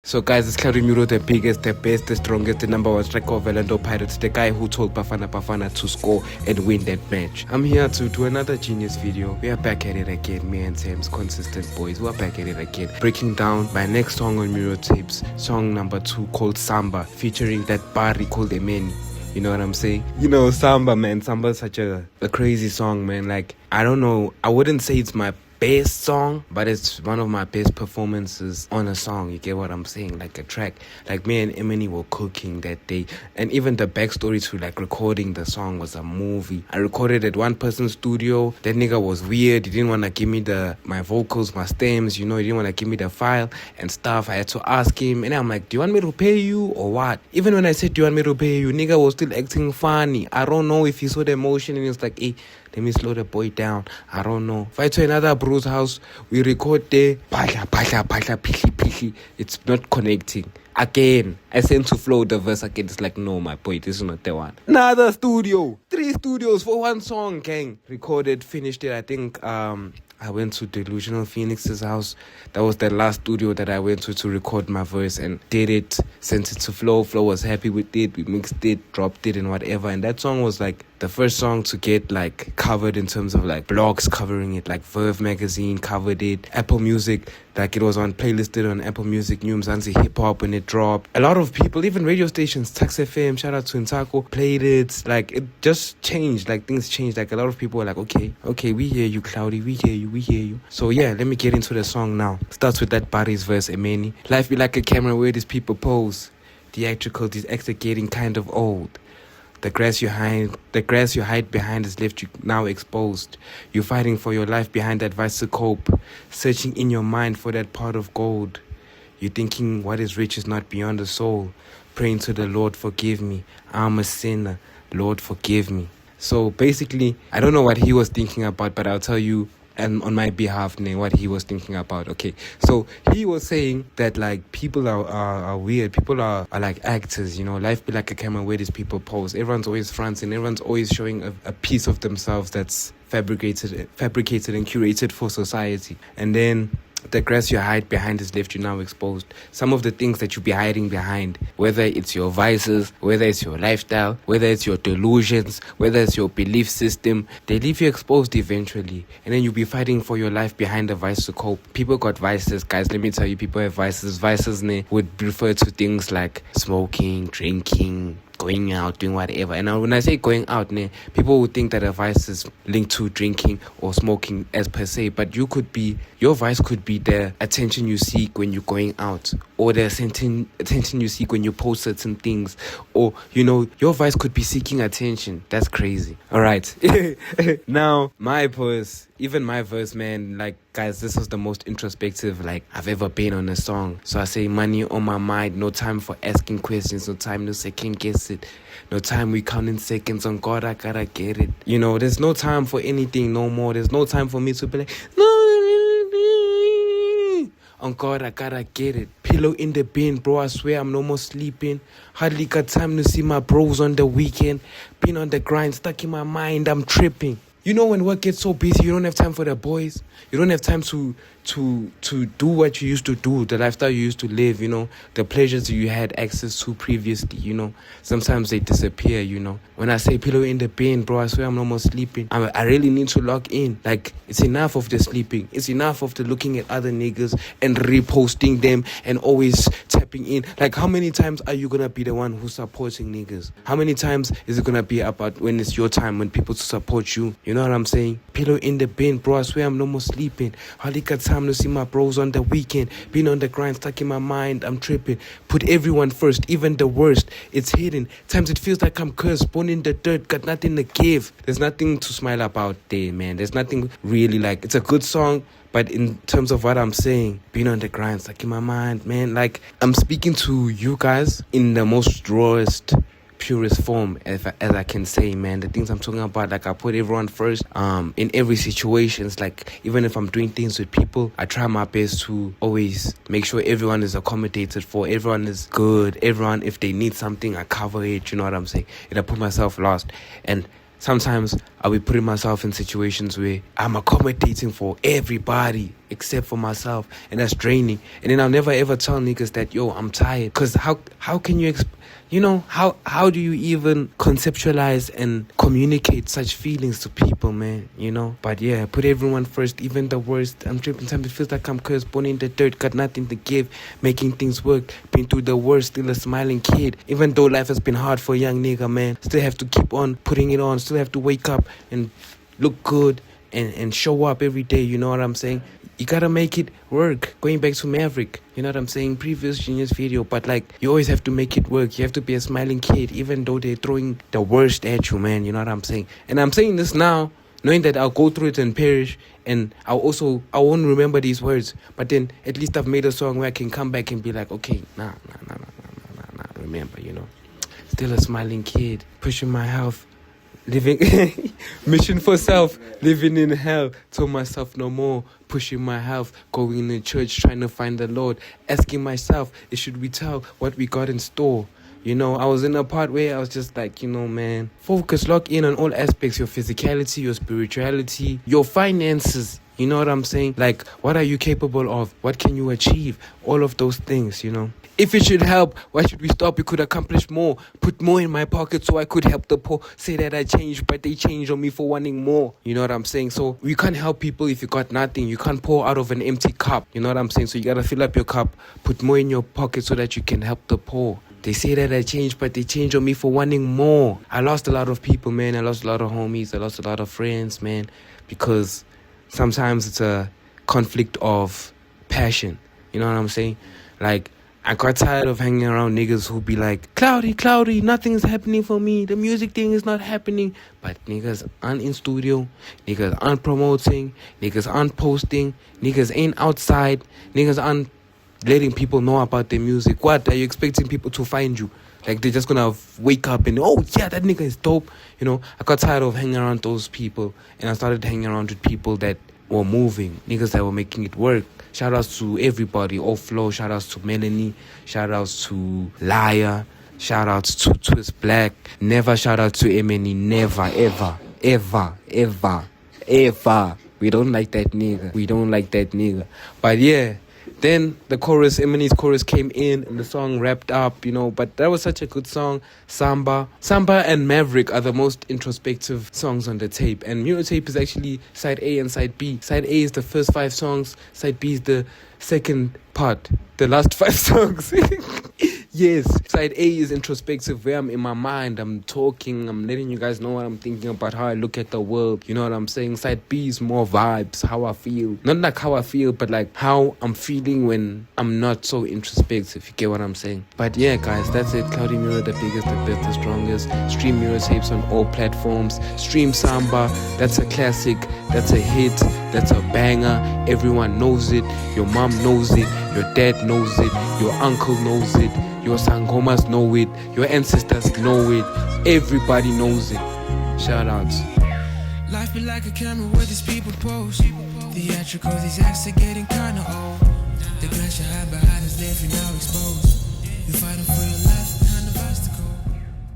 So guys, it's Claudio Muro, the biggest, the best, the strongest, the number one striker of Orlando Pirates, the guy who told Bafana to score and win that match. I'm here to do another genius video. We are back at it again, me and Sam's consistent boys. We're back at it again, breaking down my next song on Muro Tapes, song number 2 called Samba, featuring that Barry called Emeni. You know what I'm saying? You know, Samba, man. Samba is such a crazy song, man. Like, I don't know. I wouldn't say it's my best song, but it's one of my best performances on a song. You get what I'm saying? Like a track. Like me and Emeni were cooking that day, and even the backstory to like recording the song was a movie. I recorded at one person's studio. That nigga was weird. He didn't want to give me my vocals, my stems. You know, he didn't want to give me the file and stuff. I had to ask him, and I'm like, "Do you want me to pay you or what?" Even when I said, "Do you want me to pay you?" nigga was still acting funny. I don't know if he saw the emotion and he was like, "Hey, let me slow the boy down." I don't know. If I to another bro's house, we record there. It's not connecting. Again, I sent to Flow the verse again. It's like, no, my boy, this is not the one. Another studio. 3 studios for one song, gang. Recorded, finished it. I think I went to Delusional Phoenix's house. That was the last studio that I went to record my verse, and did it, sent it to Flow. Flow was happy with it. We mixed it, dropped it, and whatever. And that song was like the first song to get like covered in terms of like blogs covering it. Like Verve magazine covered it. Apple Music, like it was playlisted on Apple Music, New Mzansi Hip Hop when it dropped. A lot of people, even radio stations, Tax FM, shout out to Intako, played it. Like it just changed. Like things changed. Like a lot of people were like, okay, we hear you, Cloudy, we hear you. So yeah, let me get into the song now. Starts with that Barry's verse, Emeni. Life be like a camera where these people pose. Theatrical, these acts are getting kind of old. The grass you hide behind is left you now exposed. You're fighting for your life behind that vice to cope. Searching in your mind for that pot of gold. You're thinking what is rich is not beyond the soul. Praying to the Lord, forgive me. I'm a sinner. Lord, forgive me. So basically, I don't know what he was thinking about, but I'll tell you and on my behalf, what he was thinking about. Okay, so he was saying that like people are weird. People are like actors, you know. Life be like a camera where these people pose. Everyone's always fronting. Everyone's always showing a piece of themselves that's fabricated and curated for society. And then the grass you hide behind is left you now exposed. Some of the things that you be hiding behind, whether it's your vices, whether it's your lifestyle, whether it's your delusions, whether it's your belief system, they leave you exposed eventually. And then you'll be fighting for your life behind a vice to cope. People got vices, guys. Let me tell you, people have vices. Vices would refer to things like smoking, drinking, going out, doing whatever. And when I say going out, people would think that a vice is linked to drinking or smoking as per se, but your vice could be the attention you seek when you're going out, or the attention you seek when you post certain things, or your vice could be seeking attention. That's crazy. All right. Now my verse, man, like, guys, this was the most introspective like I've ever been on a song. So I say, money on my mind, no time for asking questions, no time to second guess it, no time we counting seconds. On God, I gotta get it. There's no time for anything no more. There's no time for me to be like, no. On God, I gotta get it. Pillow in the bin, bro, I swear I'm no more sleeping. Hardly got time to see my bros on the weekend. Been on the grind, stuck in my mind, I'm tripping. When work gets so busy, you don't have time for the boys. You don't have time to do what you used to do, the lifestyle you used to live, the pleasures you had access to previously, Sometimes they disappear, When I say pillow in the bin, bro, I swear I'm no more sleeping. I really need to log in. Like, it's enough of the sleeping. It's enough of the looking at other niggas and reposting them and always tapping in. Like, how many times are you gonna be the one who's supporting niggas? How many times is it gonna be about when it's your time, when people support you? You know what I'm saying? Pillow in the bin, bro, I swear I'm no more sleeping. Hardly got time to see my bros on the weekend. Been on the grind, stuck in my mind, I'm tripping. Put everyone first, even the worst. It's hidden. Times it feels like I'm cursed, born in the dirt, got nothing to give. There's nothing to smile about there, man. There's nothing really like, it's a good song, but in terms of what I'm saying, being on the grind, stuck in my mind, man, like, I'm speaking to you guys in the most rawest, purest form as I can say, man. The things I'm talking about, like, I put everyone first in every situation. It's like, even if I'm doing things with people, I try my best to always make sure everyone is accommodated for, everyone is good, everyone, if they need something, I cover it, you know what I'm saying? And I put myself last. And sometimes I'll be putting myself in situations where I'm accommodating for everybody except for myself, and that's draining. And then I'll never ever tell niggas that, yo, I'm tired. Because how can you how do you even conceptualize and communicate such feelings to people, man? But yeah, put everyone first, even the worst. I'm tripping. Sometimes it feels like I'm cursed, born in the dirt, got nothing to give, making things work, been through the worst, still a smiling kid. Even though life has been hard for a young nigga, man, still have to keep on putting it on, still have to wake up and look good and show up every day. You know what I'm saying? You gotta make it work. Going back to Maverick, you know what I'm saying? Previous Genius video, but like, you always have to make it work. You have to be a smiling kid, even though they're throwing the worst at you, man. You know what I'm saying? And I'm saying this now, knowing that I'll go through it and perish, and I won't remember these words. But then at least I've made a song where I can come back and be like, okay, nah, remember, still a smiling kid, pushing my health. Living mission for self, living in hell, told myself no more, pushing my health, going to church, trying to find the Lord, asking myself, should we tell what we got in store? I was in a part where I was just like, man, focus, lock in on all aspects, your physicality, your spirituality, your finances. You know what I'm saying? Like, what are you capable of? What can you achieve? All of those things, If it should help, why should we stop? We could accomplish more. Put more in my pocket so I could help the poor. Say that I changed, but they changed on me for wanting more. You know what I'm saying? So you can't help people if you got nothing. You can't pour out of an empty cup. You know what I'm saying? So you gotta fill up your cup, put more in your pocket so that you can help the poor. They say that I changed, but they changed on me for wanting more. I lost a lot of people, man. I lost a lot of homies. I lost a lot of friends, man. Because sometimes it's a conflict of passion. You know what I'm saying? Like, I got tired of hanging around niggas who be like, cloudy, nothing's happening for me. The music thing is not happening. But niggas aren't in studio. Niggas aren't promoting. Niggas aren't posting. Niggas ain't outside. Niggas aren't letting people know about their music. What? Are you expecting people to find you? Like, they're just gonna wake up and, oh yeah, that nigga is dope. I got tired of hanging around those people. And I started hanging around with people that were moving. Niggas that were making it work. Shout outs to everybody, Offlow, shout outs to Melanie, shout outs to Liar, shout outs to Twist Black, never shout out to Emily, never, ever. We don't like that nigga. But yeah, then the chorus, Emily's chorus came in and the song wrapped up, but that was such a good song. Samba and Maverick are the most introspective songs on the tape. And tape is actually side A and side B. Side A is the first 5 songs, side B is the second part, the last 5 songs. Yes, side A is introspective, where I'm in my mind, I'm talking, I'm letting you guys know what I'm thinking about, how I look at the world, you know what I'm saying? Side B is more vibes, how I feel. Not like how I feel, but like how I'm feeling when I'm not so introspective, you get what I'm saying? But yeah, guys, that's it. Cloudy Mirror, the biggest, the best, the strongest. Stream Mirror tapes on all platforms. Stream Samba, that's a classic, that's a hit, that's a banger. Everyone knows it. Your mom knows it. Your dad knows it. Your uncle knows it. Your sangomas know it. Your ancestors know it. Everybody knows it. Shout outs. Life be like a camera where these people pose. Theatrical, these acts are getting kinda old. The glass you hide behind is there if you're now exposed. You fighting for your life.